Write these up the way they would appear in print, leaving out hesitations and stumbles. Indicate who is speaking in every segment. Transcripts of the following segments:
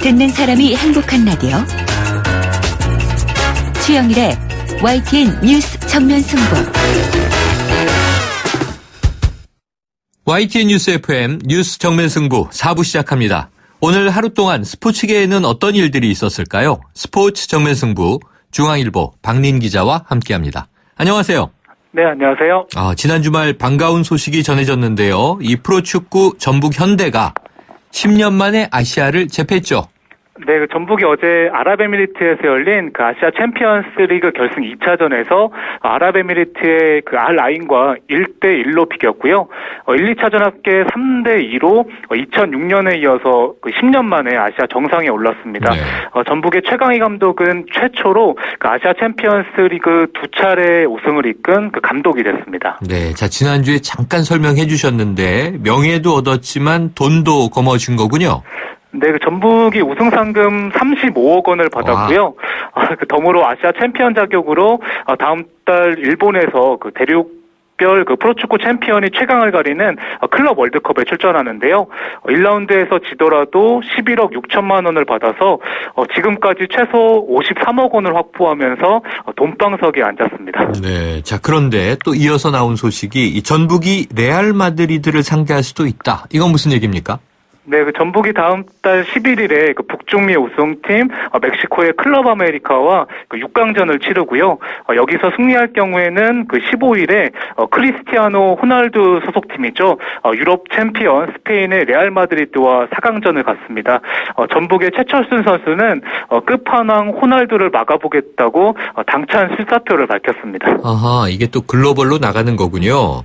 Speaker 1: 듣는 사람이 행복한 라디오 최영일의 YTN 뉴스 정면 승부.
Speaker 2: YTN 뉴스 FM 뉴스 정면 승부 4부 시작합니다. 오늘 하루 동안 스포츠계에는 어떤 일들이 있었을까요? 스포츠 정면 승부 중앙일보 박린 기자와 함께합니다. 안녕하세요.
Speaker 3: 네, 안녕하세요.
Speaker 2: 지난 주말 반가운 소식이 전해졌는데요. 이 프로축구 전북 현대가 10년 만에 아시아를 제패했죠.
Speaker 3: 네, 전북이 어제 아랍에미리트에서 열린 그 아시아 챔피언스 리그 결승 2차전에서 아랍에미리트의 그 알아인과 1대1로 비겼고요. 1, 2차전 합계 3대2로 2006년에 이어서 그 10년 만에 아시아 정상에 올랐습니다.
Speaker 2: 네.
Speaker 3: 전북의 최강희 감독은 최초로 그 아시아 챔피언스 리그 2차례 우승을 이끈 그 감독이 됐습니다.
Speaker 2: 네, 자 지난주에 잠깐 설명해 주셨는데 명예도 얻었지만 돈도 거머쥔 거군요.
Speaker 3: 네, 그 전북이 우승 상금 35억 원을 받았고요. 그 덤으로 아시아 챔피언 자격으로 다음 달 일본에서 그 대륙별 그 프로축구 챔피언이 최강을 가리는 클럽 월드컵에 출전하는데요. 1라운드에서 지더라도 11억 6천만 원을 받아서 지금까지 최소 53억 원을 확보하면서 돈방석에 앉았습니다.
Speaker 2: 네, 자 그런데 또 이어서 나온 소식이 이 전북이 레알 마드리드를 상대할 수도 있다. 이건 무슨 얘기입니까?
Speaker 3: 네, 그 전북이 다음 달 11일에 그 북중미 우승팀 멕시코의 클럽 아메리카와 그 6강전을 치르고요. 여기서 승리할 경우에는 그 15일에 크리스티아노 호날두 소속팀이죠. 유럽 챔피언 스페인의 레알 마드리드와 4강전을 갖습니다. 전북의 최철순 선수는 끝판왕 호날두를 막아보겠다고 당찬 출사표를 밝혔습니다.
Speaker 2: 아하, 이게 또 글로벌로 나가는 거군요.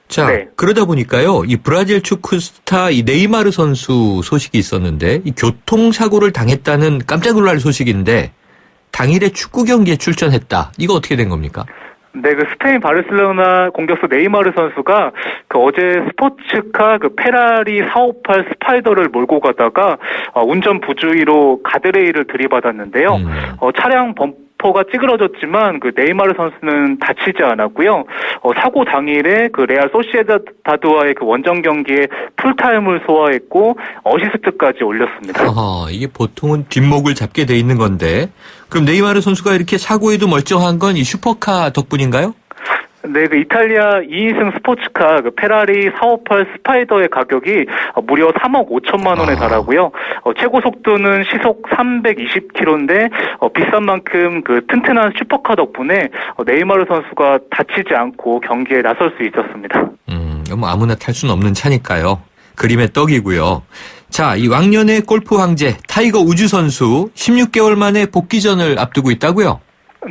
Speaker 2: 자,
Speaker 3: 네.
Speaker 2: 그러다 보니까요, 이 브라질 축구 스타 이 네이마르 선수 소식이 있었는데, 이 교통사고를 당했다는 깜짝 놀랄 소식인데, 당일에 축구 경기에 출전했다. 이거 어떻게 된 겁니까?
Speaker 3: 네, 그 스페인 바르셀로나 공격수 네이마르 선수가 그 어제 스포츠카 그 페라리 458 스파이더를 몰고 가다가 운전 부주의로 가드레일을 들이받았는데요. 차량 범퍼가 찌그러졌지만 그 네이마르 선수는 다치지 않았고요. 사고 당일에 그 레알 소시에다드와의 그 원정 경기에 풀타임을 소화했고 어시스트까지 올렸습니다.
Speaker 2: 이게 보통은 뒷목을 잡게 돼 있는 건데, 그럼 네이마르 선수가 이렇게 사고에도 멀쩡한 건 이 슈퍼카 덕분인가요?
Speaker 3: 네, 그 이탈리아 2인승 스포츠카 그 페라리 458 스파이더의 가격이 무려 3억 5천만 원에 달하고요. 최고 속도는 시속 320km인데 비싼 만큼 그 튼튼한 슈퍼카 덕분에 네이마르 선수가 다치지 않고 경기에 나설 수 있었습니다.
Speaker 2: 뭐 아무나 탈 수는 없는 차니까요. 그림의 떡이고요. 자, 이 왕년의 골프 황제 타이거 우즈 선수 16개월 만에 복귀전을 앞두고 있다고요?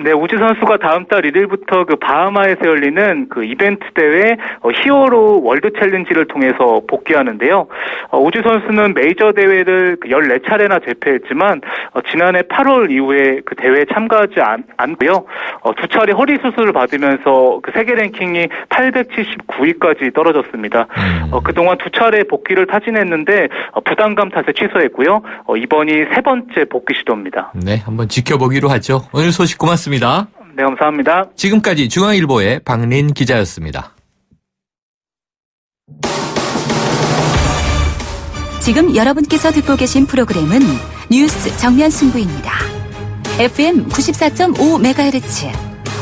Speaker 3: 네, 우즈 선수가 다음 달 1일부터 그 바하마에서 열리는 그 이벤트 대회 히어로 월드 챌린지를 통해서 복귀하는데요. 우즈 선수는 메이저 대회를 14차례나 제패했지만 지난해 8월 이후에 그 대회에 참가하지 않고요. 두 차례 허리 수술을 받으면서 그 세계 랭킹이 879위까지 떨어졌습니다. 그동안 두 차례 복귀를 타진했는데 부담감 탓에 취소했고요. 이번이 세 번째 복귀 시도입니다.
Speaker 2: 네, 한번 지켜보기로 하죠. 오늘 소식 고맙습니다.
Speaker 3: 네, 감사합니다.
Speaker 2: 지금까지 중앙일보의 박린 기자였습니다.
Speaker 1: 지금 여러분께서 듣고 계신 프로그램은 뉴스 정면 승부입니다. FM 94.5MHz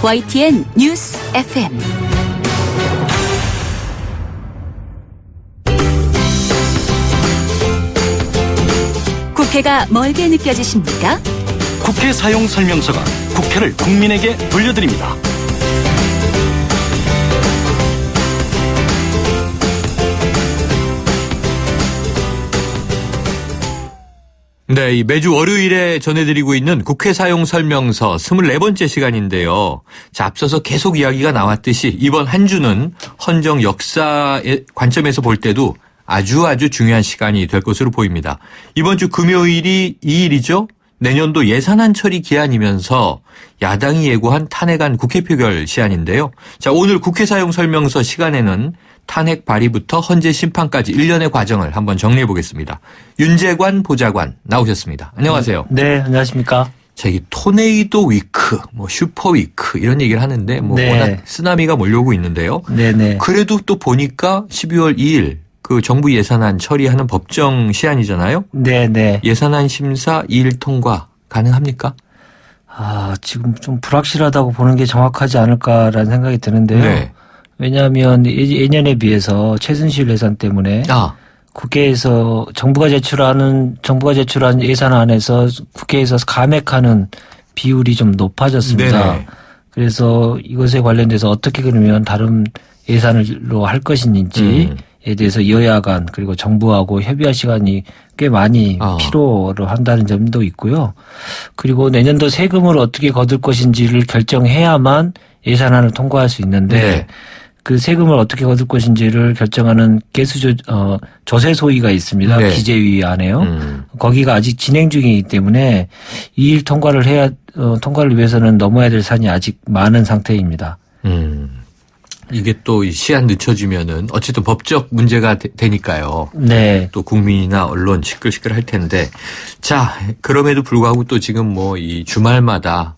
Speaker 1: YTN 뉴스 FM. 국회가 멀게 느껴지십니까?
Speaker 4: 국회 사용 설명서가 국회를 국민에게 돌려드립니다.
Speaker 2: 네, 매주 월요일에 전해드리고 있는 국회 사용 설명서 24번째 시간인데요. 자, 앞서서 계속 이야기가 나왔듯이 이번 한 주는 헌정 역사의 관점에서 볼 때도 아주 중요한 시간이 될 것으로 보입니다. 이번 주 금요일이 2일이죠. 내년도 예산안 처리 기한이면서 야당이 예고한 탄핵안 국회 표결 시한인데요. 자, 오늘 국회 사용 설명서 시간에는 탄핵 발의부터 헌재 심판까지 1년의 과정을 한번 정리해 보겠습니다. 윤재관 보좌관 나오셨습니다. 안녕하세요.
Speaker 5: 네, 안녕하십니까.
Speaker 2: 자, 이 토네이도 위크, 슈퍼 위크 이런 얘기를 하는데
Speaker 5: 네.
Speaker 2: 워낙 쓰나미가 몰려오고 있는데요.
Speaker 5: 네네.
Speaker 2: 그래도 또 보니까 12월 2일 그 정부 예산안 처리하는 법정 시한이잖아요.
Speaker 5: 네.
Speaker 2: 예산안 심사 2일 통과 가능합니까?
Speaker 5: 지금 좀 불확실하다고 보는 게 정확하지 않을까라는 생각이 드는데요.
Speaker 2: 네.
Speaker 5: 왜냐하면 예년에 비해서 최순실 예산 때문에 국회에서 정부가 제출한 예산안에서 국회에서 감액하는 비율이 좀 높아졌습니다.
Speaker 2: 네네.
Speaker 5: 그래서 이것에 관련돼서 어떻게 그러면 다른 예산으로 할 것인지에 대해서 여야 간 그리고 정부하고 협의할 시간이 꽤 많이 필요로 한다는 점도 있고요. 그리고 내년도 세금을 어떻게 거둘 것인지를 결정해야만 예산안을 통과할 수 있는데
Speaker 2: 네.
Speaker 5: 그 세금을 어떻게 거둘 것인지를 결정하는 조세 소위가 있습니다.
Speaker 2: 네.
Speaker 5: 기재위 안에요. 거기가 아직 진행 중이기 때문에 이 일 통과를 위해서는 넘어야 될 산이 아직 많은 상태입니다.
Speaker 2: 이게 또 시한 늦춰지면은 어쨌든 법적 문제가 되니까요.
Speaker 5: 네.
Speaker 2: 또 국민이나 언론 시끌시끌 할 텐데. 자, 그럼에도 불구하고 또 지금 뭐 이 주말마다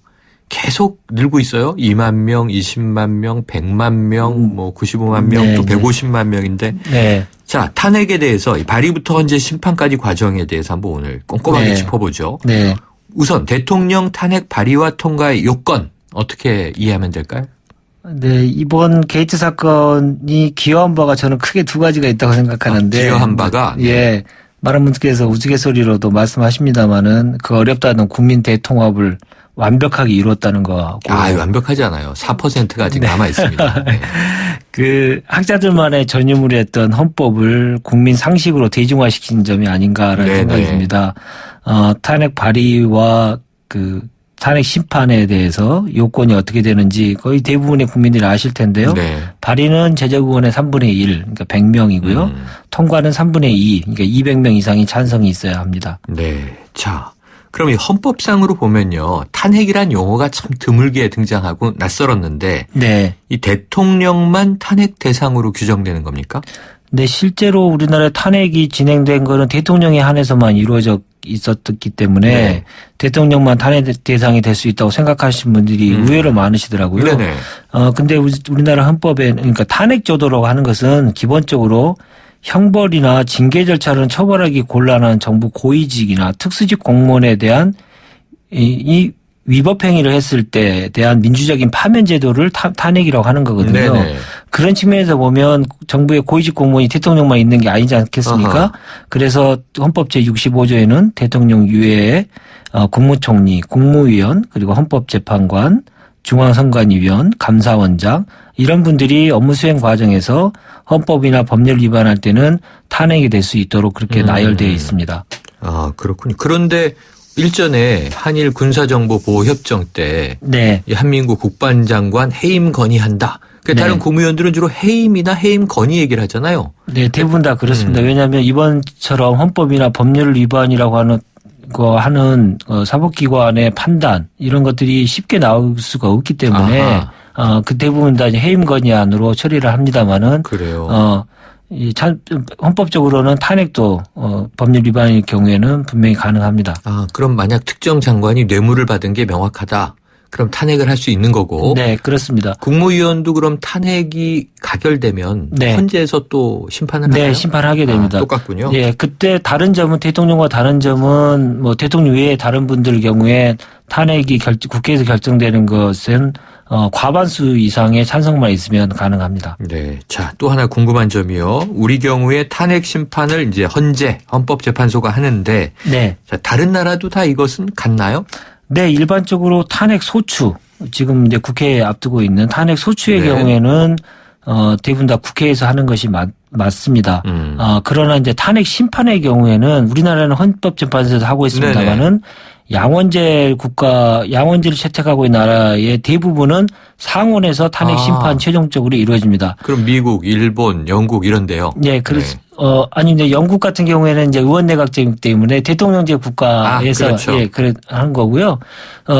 Speaker 2: 계속 늘고 있어요. 2만 명, 20만 명, 100만 명, 뭐 95만 명,
Speaker 5: 네,
Speaker 2: 또 150만 명인데.
Speaker 5: 네.
Speaker 2: 자, 탄핵에 대해서 발의부터 현재 심판까지 과정에 대해서 한번 오늘 꼼꼼하게
Speaker 5: 네.
Speaker 2: 짚어보죠.
Speaker 5: 네.
Speaker 2: 우선 대통령 탄핵 발의와 통과의 요건 어떻게 이해하면 될까요?
Speaker 5: 네, 이번 게이트 사건이 기여한 바가 저는 크게 두 가지가 있다고 생각하는데.
Speaker 2: 기여한 바가?
Speaker 5: 예. 많은 분께서 우스갯소리로도 말씀하십니다마는 그 어렵다는 국민 대통합을 완벽하게 이뤘다는 거하고.
Speaker 2: 완벽하지 않아요. 4%가 아직 남아 있습니다. 네.
Speaker 5: 그 학자들만의 전유물이 했던 헌법을 국민 상식으로 대중화시킨 점이 아닌가라는
Speaker 2: 네네.
Speaker 5: 생각이 듭니다. 탄핵 발의와 그 탄핵 심판에 대해서 요건이 어떻게 되는지 거의 대부분의 국민들이 아실 텐데요.
Speaker 2: 네.
Speaker 5: 발의는 제적의원의 3분의 1, 그러니까 100명이고요. 통과는 3분의 2, 그러니까 200명 이상이 찬성이 있어야 합니다.
Speaker 2: 네. 자, 그럼 이 헌법상으로 보면요. 탄핵이란 용어가 참 드물게 등장하고 낯설었는데
Speaker 5: 네.
Speaker 2: 이 대통령만 탄핵 대상으로 규정되는 겁니까?
Speaker 5: 네, 실제로 우리나라에 탄핵이 진행된 거는 대통령에 한해서만 이루어져 있었기 때문에
Speaker 2: 네.
Speaker 5: 대통령만 탄핵 대상이 될 수 있다고 생각하시는 분들이 의외로 많으시더라고요.
Speaker 2: 네네.
Speaker 5: 근데 우리나라 헌법에 그러니까 탄핵 조도라고 하는 것은 기본적으로 형벌이나 징계 절차는 처벌하기 곤란한 정부 고위직이나 특수직 공무원에 대한 이 위법 행위를 했을 때에 대한 민주적인 파면 제도를 탄핵이라고 하는 거거든요.
Speaker 2: 네네.
Speaker 5: 그런 측면에서 보면 정부의 고위직 공무원이 대통령만 있는 게 아니지 않겠습니까?
Speaker 2: 아하.
Speaker 5: 그래서 헌법 제65조에는 대통령 이외에 국무총리, 국무위원, 그리고 헌법재판관, 중앙선관위원, 감사원장 이런 분들이 업무 수행 과정에서 헌법이나 법률 위반할 때는 탄핵이 될 수 있도록 그렇게 나열되어 있습니다.
Speaker 2: 그렇군요. 그런데 일전에 한일 군사정보보호협정 때
Speaker 5: 네.
Speaker 2: 이 한민구 국방장관 해임 건의한다.
Speaker 5: 네.
Speaker 2: 다른 국무위원들은 주로 해임이나 해임 건의 얘기를 하잖아요.
Speaker 5: 네, 대부분 다 그렇습니다. 왜냐하면 이번처럼 헌법이나 법률 위반이라고 하는 사법기관의 판단 이런 것들이 쉽게 나올 수가 없기 때문에 그 대부분 다 해임 건의안으로 처리를 합니다마는
Speaker 2: 그래요.
Speaker 5: 헌법적으로는 탄핵도 법률 위반일 경우에는 분명히 가능합니다.
Speaker 2: 그럼 만약 특정 장관이 뇌물을 받은 게 명확하다. 그럼 탄핵을 할 수 있는 거고.
Speaker 5: 네, 그렇습니다.
Speaker 2: 국무위원도 그럼 탄핵이 가결되면
Speaker 5: 네.
Speaker 2: 헌재에서 또 심판을 하나요?
Speaker 5: 네, 심판하게 됩니다.
Speaker 2: 똑같군요.
Speaker 5: 네, 그때 다른 점은 대통령과 다른 점은 뭐 대통령 외에 다른 분들 경우에 탄핵이 국회에서 결정되는 것은 과반수 이상의 찬성만 있으면 가능합니다.
Speaker 2: 네. 자, 또 하나 궁금한 점이요. 우리 경우에 탄핵 심판을 이제 헌법재판소가 하는데
Speaker 5: 네.
Speaker 2: 자, 다른 나라도 다 이것은 같나요?
Speaker 5: 네, 일반적으로 탄핵 소추 지금 이제 국회에 앞두고 있는 탄핵 소추의
Speaker 2: 네.
Speaker 5: 경우에는 대부분 다 국회에서 하는 것이 맞습니다. 그러나 이제 탄핵 심판의 경우에는 우리나라는 헌법재판소에서 하고 있습니다만은 양원제를 채택하고 있는 나라의 대부분은 상원에서 탄핵 심판 최종적으로 이루어집니다.
Speaker 2: 그럼 미국, 일본, 영국 이런데요.
Speaker 5: 네, 그래서 아니 이제 영국 같은 경우에는 이제 의원내각제이기 때문에 대통령제 국가에서
Speaker 2: 그렇죠.
Speaker 5: 그래 하는 거고요.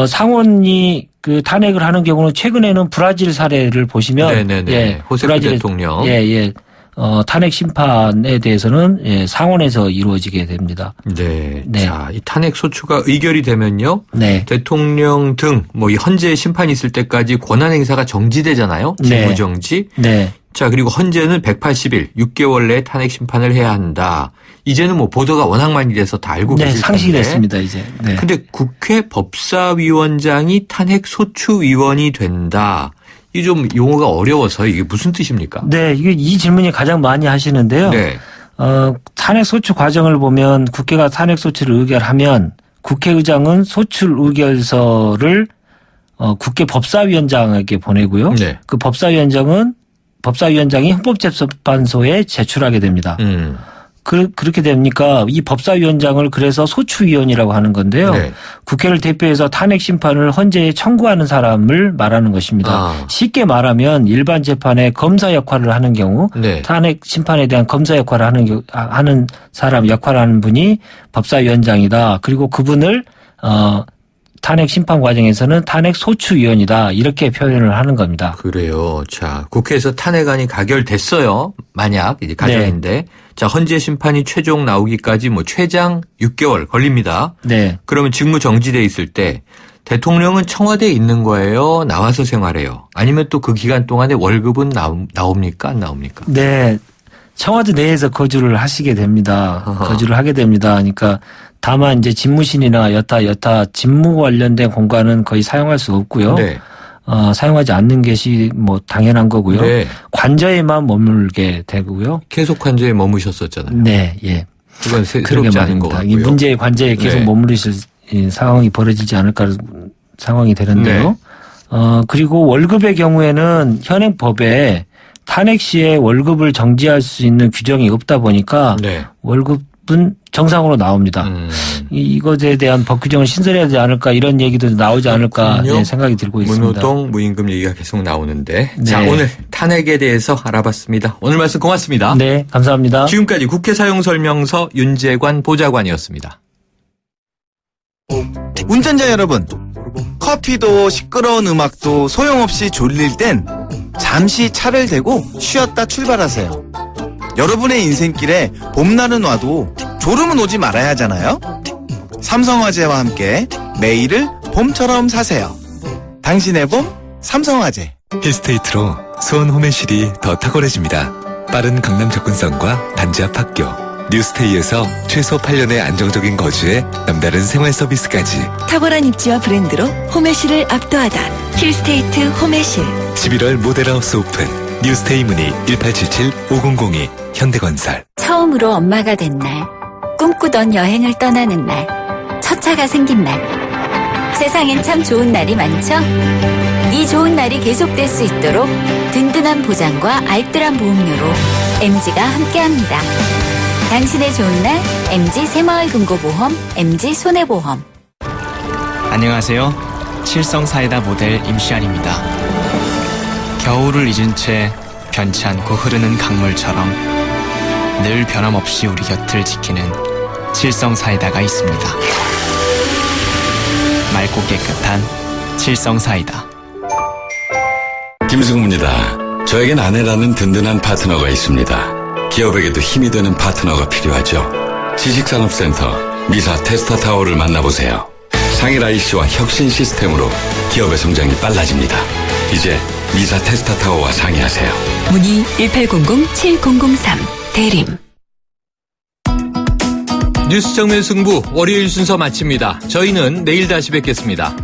Speaker 5: 상원이 그 탄핵을 하는 경우는 최근에는 브라질 사례를 보시면
Speaker 2: 네네네. 호세프 대통령.
Speaker 5: 탄핵 심판에 대해서는 상원에서 이루어지게 됩니다.
Speaker 2: 네.
Speaker 5: 네.
Speaker 2: 자, 이 탄핵 소추가 의결이 되면요.
Speaker 5: 네.
Speaker 2: 대통령 등 이 헌재 심판이 있을 때까지 권한 행사가 정지되잖아요.
Speaker 5: 네.
Speaker 2: 직무정지.
Speaker 5: 네.
Speaker 2: 자, 그리고 헌재는 180일, 6개월 내에 탄핵 심판을 해야 한다. 이제는 뭐 보도가 워낙 많이 돼서 다 알고
Speaker 5: 네,
Speaker 2: 계실 텐데.
Speaker 5: 상식이 됐습니다, 이제. 네.
Speaker 2: 근데 국회 법사위원장이 탄핵 소추위원이 된다. 이 좀 용어가 어려워서 이게 무슨 뜻입니까?
Speaker 5: 네, 이 질문이 가장 많이 하시는데요.
Speaker 2: 네.
Speaker 5: 탄핵 소추 과정을 보면 국회가 탄핵 소추를 의결하면 국회의장은 소출 의결서를 국회 법사위원장에게 보내고요.
Speaker 2: 네.
Speaker 5: 그 법사위원장이 헌법재판소에 제출하게 됩니다. 그렇게 됩니까? 이 법사위원장을 그래서 소추위원이라고 하는 건데요.
Speaker 2: 네.
Speaker 5: 국회를 대표해서 탄핵 심판을 헌재에 청구하는 사람을 말하는 것입니다. 쉽게 말하면 일반 재판에 검사 역할을 하는 경우
Speaker 2: 네.
Speaker 5: 탄핵 심판에 대한 검사 역할을 하는 사람 역할을 하는 분이 법사위원장이다. 그리고 그분을 탄핵 심판 과정에서는 탄핵 소추위원이다. 이렇게 표현을 하는 겁니다.
Speaker 2: 그래요. 자, 국회에서 탄핵안이 가결됐어요. 만약 이제 가정인데. 네. 자, 헌재 심판이 최종 나오기까지 뭐 최장 6개월 걸립니다.
Speaker 5: 네.
Speaker 2: 그러면 직무 정지돼 있을 때 대통령은 청와대에 있는 거예요? 나와서 생활해요? 아니면 또 그 기간 동안에 월급은 나옵니까? 안 나옵니까?
Speaker 5: 네. 청와대 내에서 거주를 하시게 됩니다. 거주를 하게 됩니다. 그러니까 다만 이제 집무실이나 여타 집무 관련된 공간은 거의 사용할 수 없고요.
Speaker 2: 네.
Speaker 5: 사용하지 않는 것이 뭐 당연한 거고요. 네. 관저에만 머물게 되고요.
Speaker 2: 계속 관저에 머무셨었잖아요.
Speaker 5: 네, 예.
Speaker 2: 그건 새롭지 않은 것 같고요.
Speaker 5: 이 문제의 관저에 계속 네. 머무르실 상황이 벌어지지 않을까 상황이 되는데요. 네. 그리고 월급의 경우에는 현행 법에 탄핵 시에 월급을 정지할 수 있는 규정이 없다 보니까 네. 월급은 정상으로 나옵니다. 이것에 대한 법 규정을 신설해야 되지 않을까 이런 얘기도 나오지 않을까 네, 생각이 들고 있습니다.
Speaker 2: 무노동, 무임금 얘기가 계속 나오는데
Speaker 5: 네.
Speaker 2: 자 오늘 탄핵에 대해서 알아봤습니다. 오늘 말씀 고맙습니다.
Speaker 5: 네, 감사합니다.
Speaker 2: 지금까지 국회 사용설명서 윤재관 보좌관이었습니다.
Speaker 6: 운전자 여러분, 커피도 시끄러운 음악도 소용없이 졸릴 땐 잠시 차를 대고 쉬었다 출발하세요. 여러분의 인생길에 봄날은 와도 졸음은 오지 말아야 하잖아요. 삼성화재와 함께 매일을 봄처럼 사세요. 당신의 봄 삼성화재.
Speaker 7: 힐스테이트로 수원 홈앤실이 더 탁월해집니다. 빠른 강남 접근성과 단지 앞 학교, 뉴스테이에서 최소 8년의 안정적인 거주에 남다른 생활 서비스까지.
Speaker 8: 탁월한 입지와 브랜드로 홈앤실을 압도하다. 힐스테이트 홈앤실.
Speaker 7: 11월 모델하우스 오픈. 뉴스테이 문의 1877-5002 현대건설.
Speaker 1: 처음으로 엄마가 된 날, 꿈꾸던 여행을 떠나는 날, 첫 차가 생긴 날. 세상엔 참 좋은 날이 많죠? 이 좋은 날이 계속될 수 있도록 든든한 보장과 알뜰한 보험료로 MG가 함께합니다. 당신의 좋은 날 MG 새마을금고보험, MG 손해보험.
Speaker 9: 안녕하세요. 칠성사이다 모델 임시안입니다. 겨울을 잊은 채 변치 않고 흐르는 강물처럼 늘 변함없이 우리 곁을 지키는 칠성사이다가 있습니다. 맑고 깨끗한 칠성사이다.
Speaker 10: 김승우입니다. 저에겐 아내라는 든든한 파트너가 있습니다. 기업에게도 힘이 되는 파트너가 필요하죠. 지식산업센터 미사 테스터타워를 만나보세요. 상일 IC와 혁신 시스템으로 기업의 성장이 빨라집니다. 이제 미사 테스터타워와 상의하세요.
Speaker 8: 문의 1800-7003 대림.
Speaker 2: 뉴스 정면 승부 월요일 순서 마칩니다. 저희는 내일 다시 뵙겠습니다.